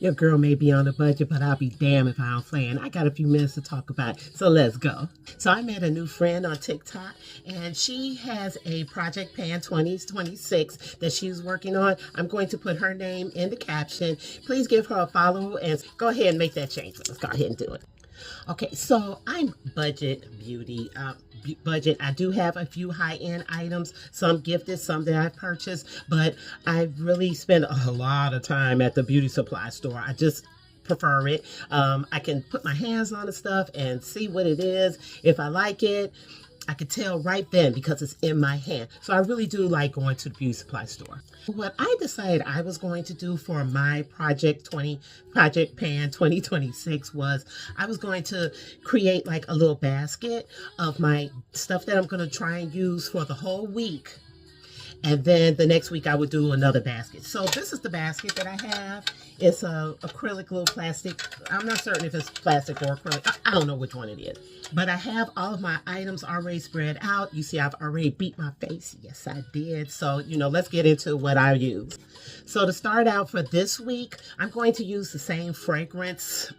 Your girl may be on a budget, but I'll be damned if I don't play. And I got a few minutes to talk about it, so let's go. So I met a new friend on TikTok, and she has a Project Pan 2026 that she's working on. I'm going to put her name in the caption. Please give her a follow and go ahead and make that change. Let's go ahead and do it. Okay, so I'm budget beauty. Budget. I do have a few high-end items, some gifted, some that I purchased, but I really spend a lot of time at the beauty supply store. I just prefer it. I can put my hands on the stuff and see what it is. If I like it, I could tell right then because it's in my hand. So I really do like going to the beauty supply store. What I decided I was going to do for my Project Pan 2026 was I was going to create like a little basket of my stuff that I'm going to try and use for the whole week. And then the next week I would do another basket. So this is the basket that I have. It's a acrylic little plastic. I'm not certain if it's plastic or acrylic. I don't know which one it is. But I have all of my items already spread out. You see, I've already beat my face. Yes, I did. So, let's get into what I use. So to start out for this week, I'm going to use the same fragrance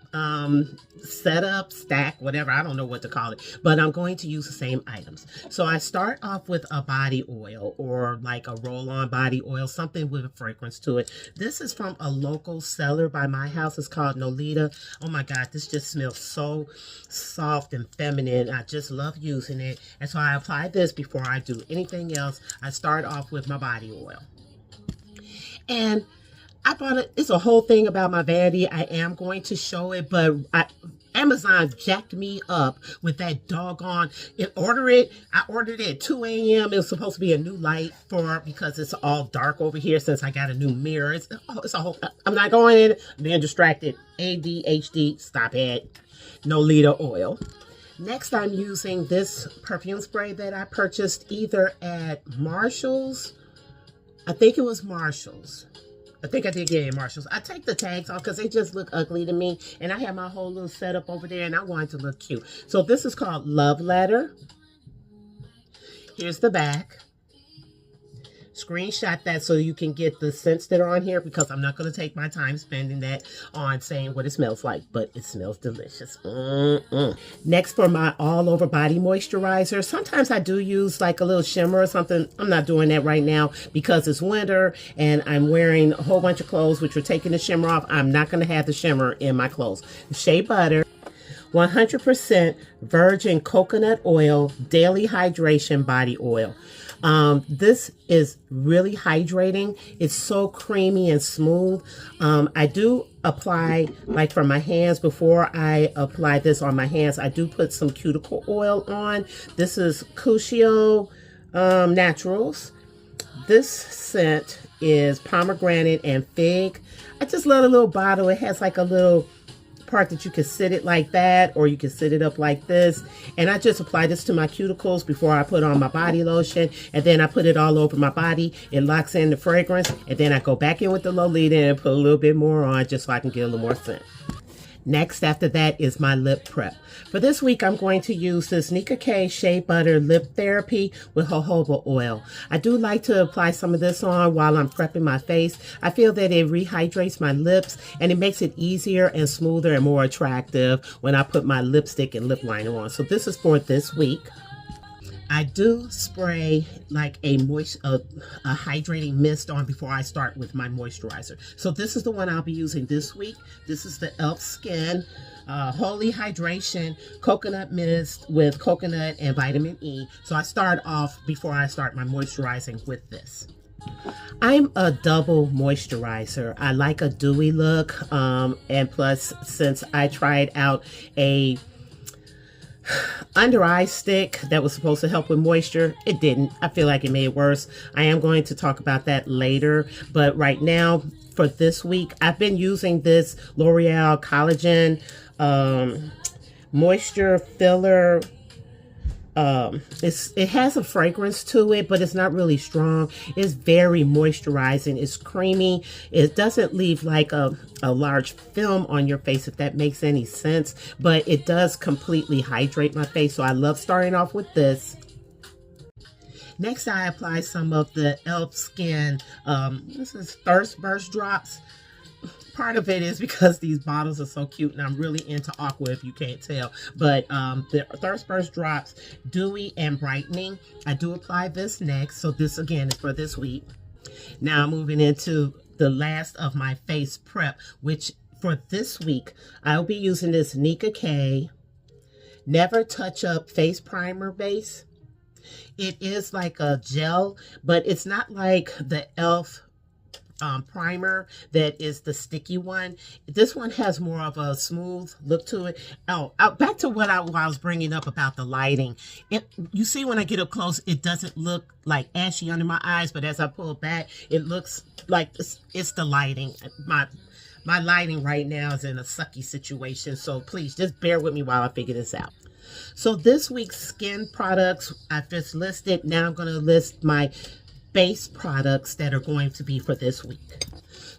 setup, stack, whatever. I don't know what to call it. But I'm going to use the same items. So I start off with a body oil or like a roll-on body oil, something with a fragrance to it. This is from a local seller by my house. It's called Nolita. Oh my God, this just smells so soft and feminine. I just love using it. And so I apply this before I do anything else. I start off with my body oil. And I bought it. It's a whole thing about my vanity. I am going to show it, but Amazon jacked me up with that doggone. I ordered it at 2 a.m. It was supposed to be a new light because it's all dark over here since I got a new mirror. It's a whole. I'm not going in. I'm being distracted. ADHD. Stop it. Nolita oil. Next, I'm using this perfume spray that I purchased either at Marshall's. I think it was Marshall's. I think I did get it at Marshall's. I take the tags off because they just look ugly to me. And I have my whole little setup over there and I want it to look cute. So this is called Love Letter. Here's the back. Screenshot that so you can get the scents that are on here because I'm not going to take my time spending that on saying what it smells like, but it smells delicious. Next, for my all over body moisturizer, sometimes I do use like a little shimmer or something. I'm not doing that right now because it's winter and I'm wearing a whole bunch of clothes which are taking the shimmer off. I'm not going to have the shimmer in my clothes. Shea Butter. 100% virgin coconut oil, daily hydration body oil. This is really hydrating. It's so creamy and smooth. I do apply, like for my hands, before I apply this on my hands, I do put some cuticle oil on. This is Cuccio Naturals. This scent is pomegranate and fig. I just love a little bottle. It has like a little part that you can sit it like that or you can sit it up like this, and I just apply this to my cuticles before I put on my body lotion, and then I put it all over my body. It locks in the fragrance, and then I go back in with the Lolita and put a little bit more on just so I can get a little more scent. Next after that is my lip prep. For this week, I'm going to use this Nika K Shea Butter Lip Therapy with jojoba oil. I do like to apply some of this on while I'm prepping my face. I feel that it rehydrates my lips and it makes it easier and smoother and more attractive when I put my lipstick and lip liner on. So this is for this week. I do spray like a hydrating mist on before I start with my moisturizer. So this is the one I'll be using this week. This is the E.L.F. Skin Holy Hydration Coconut Mist with coconut and vitamin E. So I start off before I start my moisturizing with this. I'm a double moisturizer. I like a dewy look, and plus since I tried out a under eye stick that was supposed to help with moisture, it didn't. I feel like it made it worse. I am going to talk about that later, but right now for this week I've been using this L'Oreal Collagen moisture filler. It has a fragrance to it, but it's not really strong. It's very moisturizing. It's creamy. It doesn't leave like a large film on your face, if that makes any sense, but it does completely hydrate my face. So I love starting off with this. Next, I apply some of the E.L.F. Skin. This is Thirst Burst Drops. part of it is because these bottles are so cute, and I'm really into aqua if you can't tell. But the Thirst Burst Drops Dewy and Brightening. I do apply this next. So this again is for this week. Now moving into the last of my face prep, which for this week, I'll be using this Nika K Never Touch Up Face Primer Base. It is like a gel, but it's not like the E.L.F. Primer that is the sticky one. This one has more of a smooth look to it. Back to what I was bringing up about the lighting. You see when I get up close, it doesn't look like ashy under my eyes, but as I pull it back, it looks like it's the lighting. My lighting right now is in a sucky situation, so please just bear with me while I figure this out. So this week's skin products I've just listed. Now I'm going to list my base products that are going to be for this week.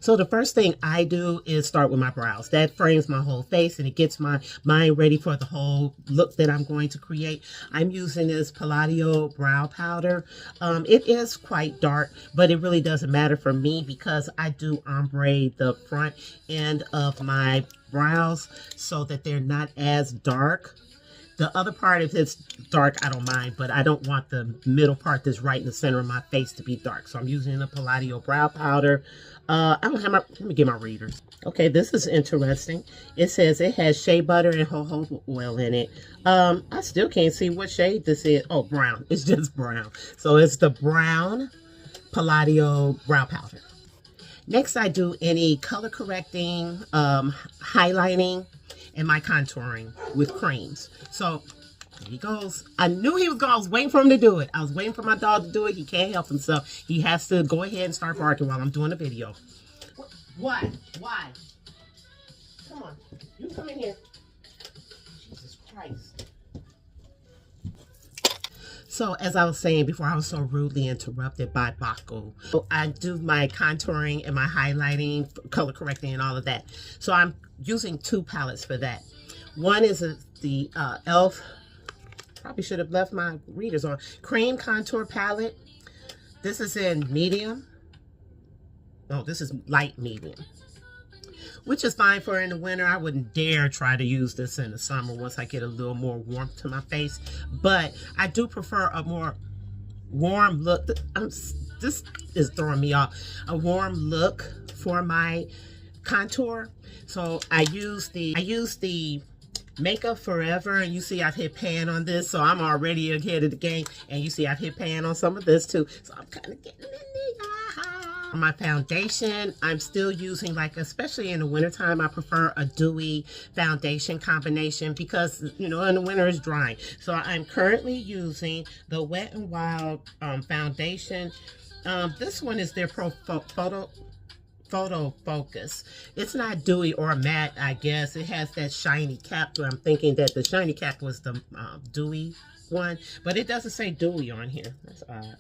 So the first thing I do is start with my brows. That frames my whole face and it gets my mind ready for the whole look that I'm going to create. I'm using this Palladio brow powder. It is quite dark, but it really doesn't matter for me because I do ombre the front end of my brows so that they're not as dark. The other part, if it's dark, I don't mind, but I don't want the middle part that's right in the center of my face to be dark. So I'm using the Palladio brow powder. I don't have let me get my readers. Okay, this is interesting. It says it has shea butter and jojoba oil in it. I still can't see what shade this is. Oh, brown. It's just brown. So it's the brown Palladio brow powder. Next, I do any color correcting, highlighting, and my contouring with creams. So here he goes. I knew he was going. I was waiting for him to do it. I was waiting for my dog to do it. He can't help himself. He has to go ahead and start barking while I'm doing the video. Why? Why? Come on. You come in here. Jesus Christ. So as I was saying before, I was so rudely interrupted by Baku. So I do my contouring and my highlighting, color correcting, and all of that. So I'm using two palettes for that. One is the E.L.F. Probably should have left my readers on. Cream Contour Palette. This is in medium. Oh, this is light medium, which is fine for in the winter. I wouldn't dare try to use this in the summer once I get a little more warmth to my face. But I do prefer a more warm look. This is throwing me off. A warm look for my contour. So I use the Makeup Forever, and you see I've hit pan on this, so I'm already ahead of the game. And you see I've hit pan on some of this too, so I'm kind of getting in there. My foundation, I'm still using, like, especially in the wintertime, I prefer a dewy foundation combination because, you know, in the winter it's drying. So I'm currently using the Wet n Wild foundation. This one is their Photo Focus. It's not dewy or matte, I guess. It has that shiny cap, but I'm thinking that the shiny cap was the dewy one, but it doesn't say dewy on here. That's odd.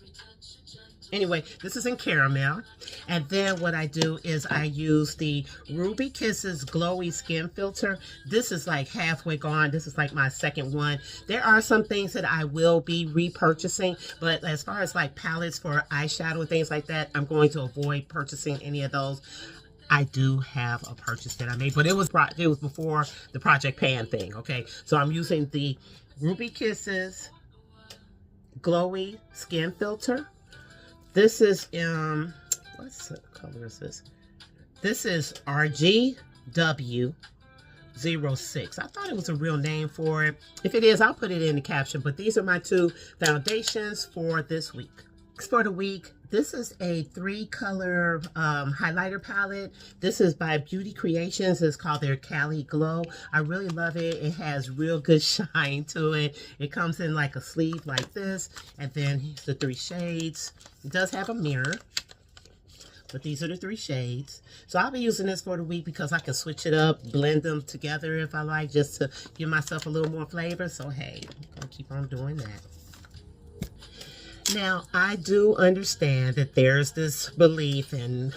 Anyway, this is in caramel. And then what I do is I use the Ruby Kisses Glowy Skin Filter. This is like halfway gone. This is like my second one. There are some things that I will be repurchasing, but as far as like palettes for eyeshadow and things like that, I'm going to avoid purchasing any of those. I do have a purchase that I made, but it was before the Project Pan thing, okay? So I'm using the Ruby Kisses Glowy Skin Filter. This is, what color is this? This is RGW06. I thought it was a real name for it. If it is, I'll put it in the caption. But these are my two foundations for this week. For the week, this is a 3-color highlighter palette. This is by Beauty Creations. It's called their Cali Glow. I really love it. It has real good shine to it. It comes in like a sleeve like this. And then here's the 3 shades. It does have a mirror. But these are the 3 shades. So I'll be using this for the week because I can switch it up, blend them together if I like, just to give myself a little more flavor. So hey, I'm going to keep on doing that. Now, I do understand that there's this belief and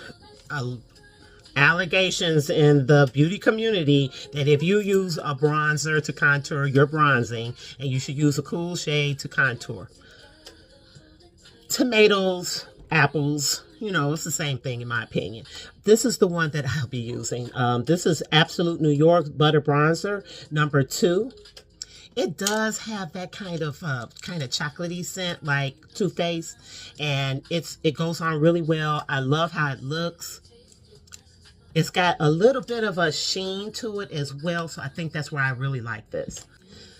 allegations in the beauty community that if you use a bronzer to contour, you're bronzing, and you should use a cool shade to contour. Tomatoes, apples. You know, it's the same thing in my opinion. This is the one that I'll be using. This is Absolute New York Butter Bronzer, number 2. It does have that kind of chocolatey scent like Too Faced, and it goes on really well. I love how it looks. It's got a little bit of a sheen to it as well, so I think that's why I really like this.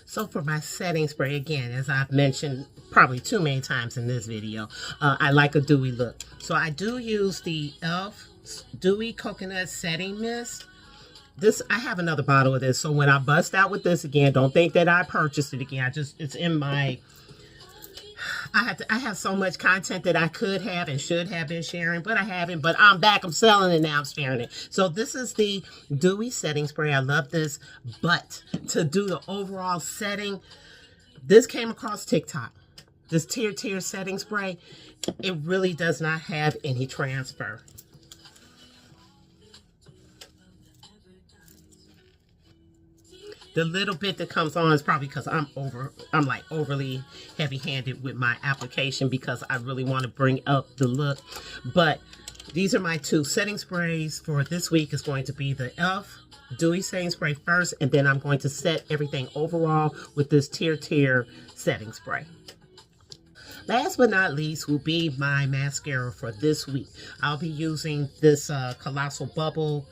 So for my setting spray, again, as I've mentioned probably too many times in this video, I like a dewy look. So I do use the E.L.F. Dewy Coconut Setting Mist. I have another bottle of this, so when I bust out with this again, don't think that I purchased it again. It's in my... I have so much content that I could have and should have been sharing, but I haven't. But I'm back. I'm selling it now. I'm sharing it. So this is the Dewy Setting Spray. I love this. But to do the overall setting, this came across TikTok. This Tier Setting Spray, it really does not have any transfer. The little bit that comes on is probably because I'm like overly heavy-handed with my application because I really want to bring up the look. But these are my 2 setting sprays for this week. Is going to be the E.L.F. Dewy Setting Spray first, and then I'm going to set everything overall with this Tier Setting Spray. Last but not least will be my mascara for this week. I'll be using this Colossal Bubble.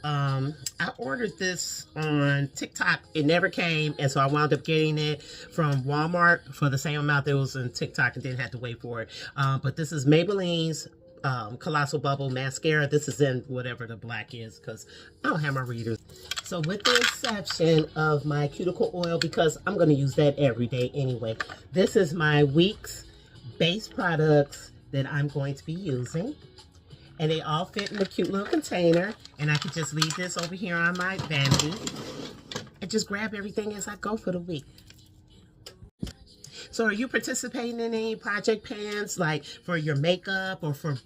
I ordered this on TikTok. It never came, and so I wound up getting it from Walmart for the same amount that was in TikTok and didn't have to wait for it. But this is Maybelline's Colossal Bubble Mascara. This is in whatever the black is because I don't have my readers. So with the exception of my cuticle oil, because I'm going to use that every day anyway, this is my week's base products that I'm going to be using. And they all fit in a cute little container. And I could just leave this over here on my vanity and just grab everything as I go for the week. So are you participating in any project pans like for your makeup or for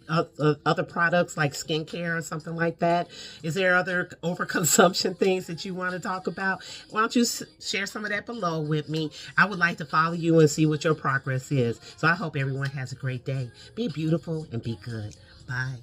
other products like skincare or something like that? Is there other overconsumption things that you want to talk about? Why don't you share some of that below with me? I would like to follow you and see what your progress is. So I hope everyone has a great day. Be beautiful and be good. Bye.